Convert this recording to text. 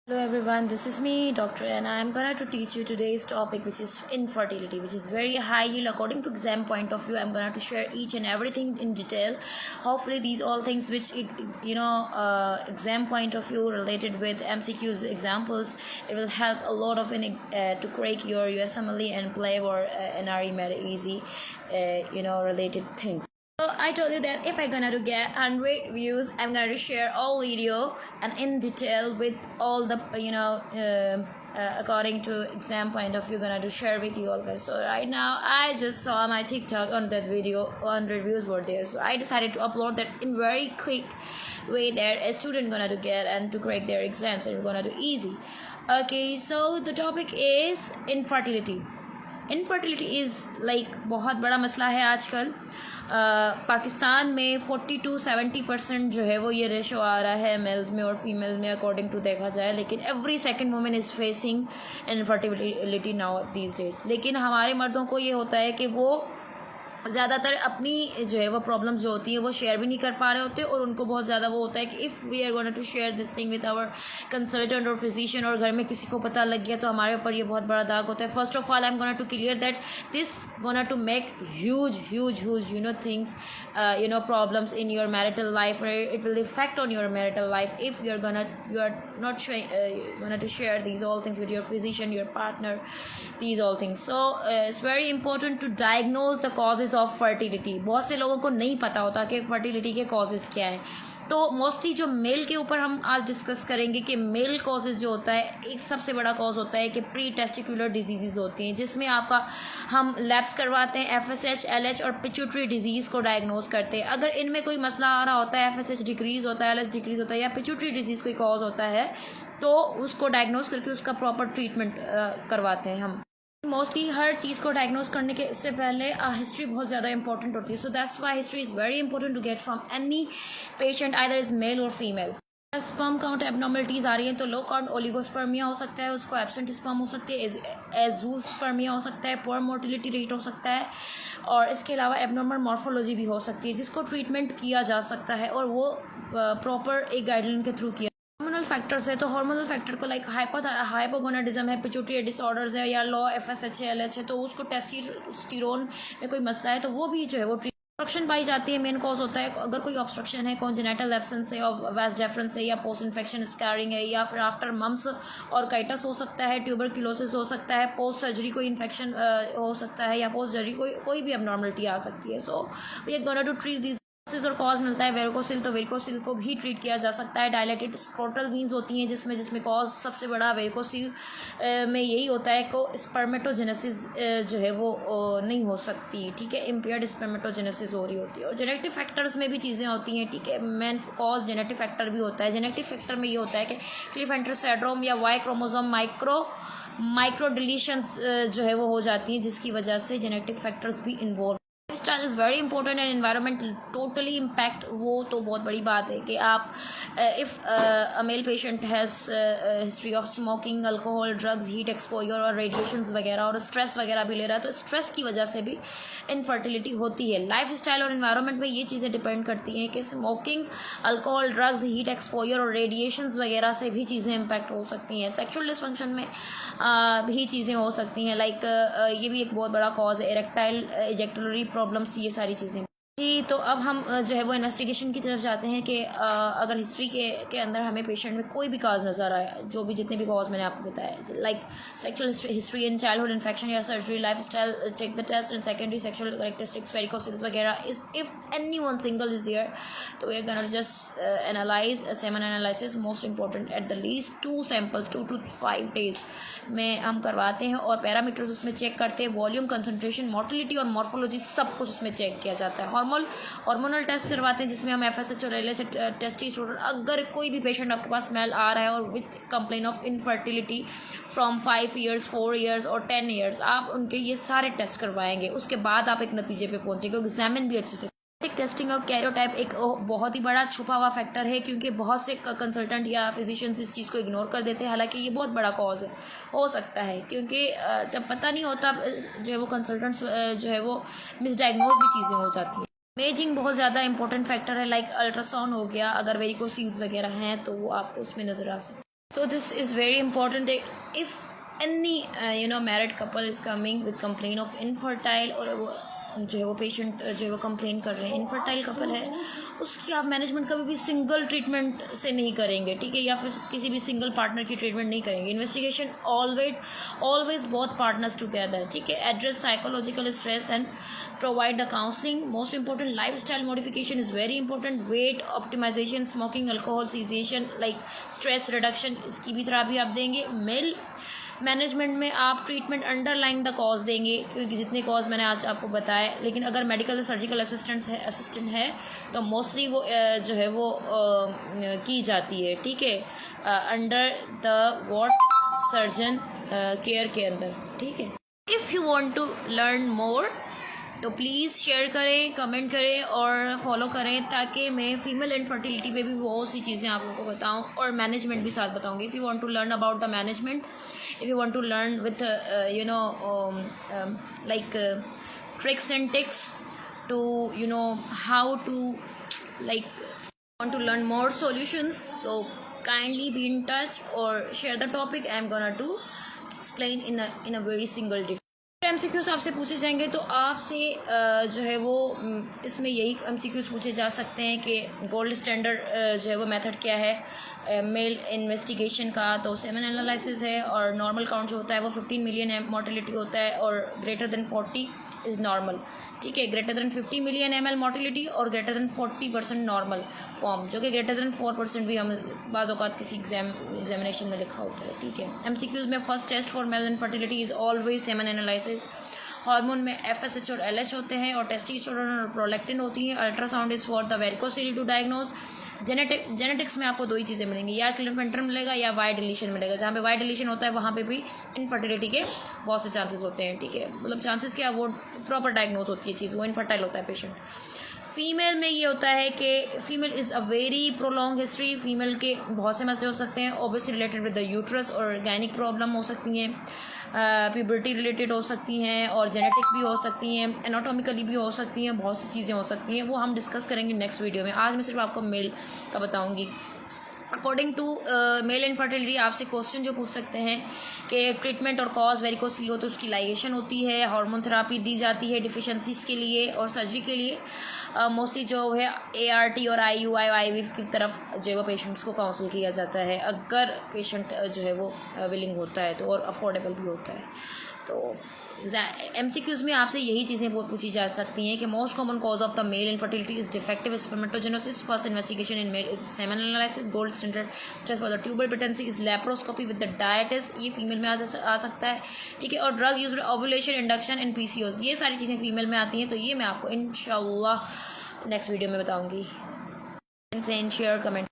Hello everyone, this is me, Doctor, and I am going to teach you today's topic, which is infertility, which is very high yield according to exam point of view. I'm going to share each and everything in detail. Hopefully, these all things which exam point of view related with MCQs examples, it will help a lot of to crack your USMLE and play or NRE very easy, related things. So I told you that if I'm gonna get 100 views, I'm gonna share all video and in detail with all the according to exam point of view, gonna share with you all guys. So right now I just saw my TikTok on that video, 100 views were there, so I decided to upload that in very quick way that a student gonna to get and to crack their exams, and it's gonna do easy. Okay, so the topic is infertility. Infertility is like बहुत बड़ा मसला है आजकल। पाकिस्तान में 40 to 70% जो है वो ये रेशो आ रहा है मेल्स में और फीमेल्स में अकॉर्डिंग टू देखा जाए, लेकिन every second women is facing infertility now these days. लेकिन हमारे मर्दों को ये होता है कि वो ज़्यादातर अपनी जो है वो प्रॉब्लम्स जो होती है वो शेयर भी नहीं कर पा रहे होते, और उनको बहुत ज़्यादा वो होता है कि if we are going to share this thing with our consultant और फिजिशियन, और घर में किसी को पता लग गया तो हमारे ऊपर ये बहुत बड़ा दाग होता है। First of all I am gonna to clear that this gonna to make huge things problems in your marital life, it will effect on your marital life if you are not going to share these all things with your physician, your partner, these all things. So it's very important to diagnose the causes of fertility. बहुत से लोगों को नहीं पता होता कि fertility के causes क्या हैं। तो मोस्टली जो मेल के ऊपर हम आज डिस्कस करेंगे कि मेल कॉजेज़ जो होता है, एक सबसे बड़ा कॉज होता है कि प्री टेस्टिकुलर डिजीज़ होती हैं, जिसमें आपका हम लैब्स करवाते हैं, FSH, LH और पिट्यूटरी डिजीज़ को डायग्नोज करते हैं। अगर इनमें कोई मसला आ रहा होता है, FSH डिक्रीज़ होता है, LH डिक्रीज़ होता है या पिट्यूटरी डिजीज़ कोई कॉज होता है, तो उसको डायग्नोज करके उसका प्रॉपर ट्रीटमेंट करवाते हैं हम। मोस्टली हर चीज़ को डायग्नोज करने के इससे पहले हिस्ट्री बहुत ज़्यादा इंपॉर्टेंट होती है। So that's why history is very important to get from any patient, either is male और फीमेल। स्पर्म काउंट एबनॉर्मलिटीज़ आ रही हैं तो लो काउंट ओलिगोस्पर्मिया हो सकता है, उसको एब्सेंट स्पर्म हो सकती है, एजूस्पर्मिया हो सकता है, पुअर मोटिलिटी रेट हो सकता है, और इसके अलावा एबनॉर्मल मॉर्फोलॉजी भी हो सकती है, जिसको ट्रीटमेंट किया जा सकता है और वो प्रॉपर एक गाइडलाइन के थ्रू किया। हार्मोनल फैक्टर्स है तो हार्मोनल फैक्टर को लाइक हाइपोगोनाडिज्म है, पिट्यूटरी डिसऑर्डर्स है, या लो FSH है, LH है, तो उसको टेस्टोस्टेरोन में कोई मसला है तो वो भी जो है वो ऑब्स्ट्रक्शन पाई जाती है। मेन कॉज होता है अगर कोई ऑब्स्ट्रक्शन है कॉन्जेनिटल एब्सेंस है और वास डेफरेंस है, या पोस्ट इन्फेक्शन स्कैरिंग है, या फिर आफ्टर मम्स और काइटस हो सकता है, ट्यूबरक्यूलोसिस हो सकता है, पोस्ट सर्जरी कोई इन्फेक्शन हो सकता है, या पोस्ट सर्जरी कोई भी एबनॉर्मलिटी आ सकती है। So we are gonna to treat this और कॉज मिलता है वेरिकोसिल, तो वेरिकोसिल को भी ट्रीट किया जा सकता है। डायलेटेड स्क्रोटल वीन्स होती हैं जिसमें कॉज सबसे बड़ा वेरिकोसिल में यही होता है को स्पर्मेटोजेनेसिस जो है वो नहीं हो सकती, ठीक है, इम्पेयर्ड स्पर्मेटोजेनेसिस हो रही होती है। और जेनेटिक फैक्टर्स में भी चीज़ें होती हैं, ठीक है, मेन कॉज जेनेटिक फैक्टर भी होता है। जेनेटिक फैक्टर में ये होता है कि क्लिफेंटर सिंड्रोम या वाई क्रोमोसोम माइक्रो डिलीशंस जो है वो हो जाती हैं, जिसकी वजह से जेनेटिक फैक्टर्स भी involve. Lifestyle is very important and environment totally impact, वो तो बहुत बड़ी बात है कि आप if a male patient has history of smoking, alcohol, drugs, heat exposure और रेडिएशंस वगैरह और स्ट्रेस वगैरह भी ले रहा है, तो स्ट्रेस की वजह से भी इनफर्टिलिटी होती है। लाइफस्टाइल और एनवायरनमेंट में ये चीज़ें डिपेंड करती हैं कि smoking, alcohol, drugs, heat exposure और रेडिएशंस वगैरह से भी चीज़ें इम्पैक्ट हो सकती हैं। सेक्शुअल डिसफंक्शन में भी चीज़ें हो सकती हैं, लाइक ये भी एक बहुत बड़ा कॉज है, इरेक्टाइल इजेक्टुलरी प्रॉब्लम्स, ये सारी चीज़ें जी। तो अब हम जो है वो इन्वेस्टिगेशन की तरफ जाते हैं कि अगर हिस्ट्री के अंदर हमें पेशेंट में कोई भी कॉज नज़र आया, जो भी जितने भी कॉज मैंने आपको बताया, like sexual history in childhood infection या surgery, lifestyle check the test and secondary sexual characteristics, varicoceles वगैरह, if any one single is there, तो we are gonna just analyse semen analysis, most important at the least 2 samples 2 to 5 days में हम करवाते हैं, और parameters उसमें check करते हैं, वॉल्यूम, कंसनट्रेशन, मोटिलिटी और मॉर्फोलॉजी सब कुछ उसमें चेक किया जाता है। हार्मोनल टेस्ट करवाते हैं जिसमें हम FSH और LH टेस्टोस्टेरोन, अगर कोई भी पेशेंट आपके पास स्मेल आ रहा है और with complain of infertility from 5 years, 4 years और 10 years, आप उनके ये सारे टेस्ट करवाएंगे, उसके बाद आप एक नतीजे पे पहुंचेंगे। एग्जामिन भी अच्छे से। टेस्टिंग और कैरियोटाइप एक बहुत ही बड़ा छुपा हुआ फैक्टर है, क्योंकि बहुत से कंसल्टेंट या फिजिशियंस इस चीज़ को इग्नोर कर देते हैं, हालांकि ये बहुत बड़ा कॉज है, हो सकता है, क्योंकि जब पता नहीं होता जो है वो कंसल्टेंट्स जो है वो मिसडायग्नोज भी चीज़ें हो जाती हैं। इमेजिंग बहुत ज़्यादा इंपॉर्टेंट फैक्टर है, लाइक अल्ट्रासाउंड हो गया, अगर वेरिकोसिल्स वगैरह हैं तो वो आपको उसमें नज़र आ सकता है। So this is very important that if any married couple is coming with complaint of infertile, और जो है वो पेशेंट जो है वो कंप्लेन कर रहे हैं इनफर्टाइल कपल है, उसकी आप मैनेजमेंट कभी भी सिंगल ट्रीटमेंट से नहीं करेंगे, ठीक है, या फिर किसी भी सिंगल पार्टनर की ट्रीटमेंट नहीं करेंगे. Investigation always both partners together, ठीक है. Address psychological stress and provide the counseling. Most important, lifestyle modification is very important. Weight optimization, smoking, alcohol cessation, like stress reduction, इसकी भी थेरेपी आप देंगे. Mail management में आप ट्रीटमेंट अंडरलाइन द कॉज देंगे, क्योंकि जितने कॉज मैंने आज आपको बताया. लेकिन अगर मेडिकल सर्जिकल असिस्टेंट है तो मोस्टली वो जो है वो की जाती है, ठीक है, under the what surgeon care के अंदर, ठीक है. If you want to learn more तो प्लीज़ शेयर करें, कमेंट करें और फॉलो करें, ताकि मैं फीमेल इनफर्टिलिटी पे भी बहुत सी चीज़ें आप लोगों को बताऊं और मैनेजमेंट भी साथ बताऊंगी. If you want to learn about the management, if you want to learn with like tricks and tips to how to like want to learn more solutions, so kindly be in touch or share the topic. I am gonna to explain in a very single detail. MCQs आपसे पूछे जाएंगे तो आपसे जो है वो इसमें यही MCQs पूछे जा सकते हैं कि गोल्ड स्टैंडर्ड जो है वो मेथड क्या है मेल इन्वेस्टिगेशन का, तो सेमेन एनालिसिस है, और नॉर्मल काउंट जो होता है वो 15 मिलियन मोर्टेलिटी होता है, और ग्रेटर देन 40 इज़ नॉर्मल, ठीक है. Greater than 50 million ml mortality और ग्रेटर देन 40% नॉर्मल फॉर्म, जो कि ग्रेटर देन 4% भी हम बाज़ औक़ात किसी एग्जामिनेशन में लिखा होता है, ठीक है. MCQs में first test for male infertility is always semen analysis. Hormone में FSH और LH होते हैं, और टेस्टोस्टेरोन और प्रोलैक्टिन होती है. Ultrasound is for the varicocele to diagnose. Genetics में आपको दो ही चीज़ें मिलेंगी, या क्लिनफेंटर मिलेगा या वाई डिलीशन मिलेगा. जहाँ पे वाई डिलीशन होता है वहाँ पे भी इनफर्टिलिटी के बहुत से चांसेस होते हैं, ठीक है. मतलब चांसेस क्या, वो प्रॉपर डायग्नोज होती है चीज़, वो इनफर्टाइल होता है पेशेंट. फीमेल में ये होता है कि female is a very prolong history. Female के बहुत से मसले हो सकते हैं, obviously related with the uterus, और गायनिक प्रॉब्लम हो सकती हैं, प्यूबर्टी रिलेटेड हो सकती हैं, और जेनेटिक भी हो सकती हैं, एनाटॉमिकली भी हो सकती हैं, बहुत सी चीज़ें हो सकती हैं. वो हम डिस्कस करेंगे नेक्स्ट वीडियो में. आज मैं सिर्फ आपको मेल का बताऊँगी. अकॉर्डिंग टू मेल इनफर्टिलिटी आपसे क्वेश्चन जो पूछ सकते हैं कि ट्रीटमेंट और कॉज वेरिकोसिल हो तो उसकी लाइगेशन होती है, हार्मोन थेरापी दी जाती है डिफिशेंसीज के लिए और सर्जरी के लिए. मोस्टली जो है ART और IUI की तरफ जो है वो पेशेंट्स को काउंसिल किया जाता है, अगर पेशेंट जो है वो विलिंग होता है तो, और अफोर्डेबल भी होता है. तो MCQs में आपसे यही चीज़ें पूछी जा सकती हैं कि most common cause of the male infertility is defective spermatogenesis. First investigation in male is semen analysis. Gold standard test for the tubal patency is laparoscopy with the dye test. ये फीमेल में आ सकता है, ठीक है. और drug use ovulation induction in PCOS, ये सारी चीज़ें फीमेल में आती हैं. तो ये मैं आपको इंशाल्लाह नेक्स्ट वीडियो में बताऊँगी. Share comment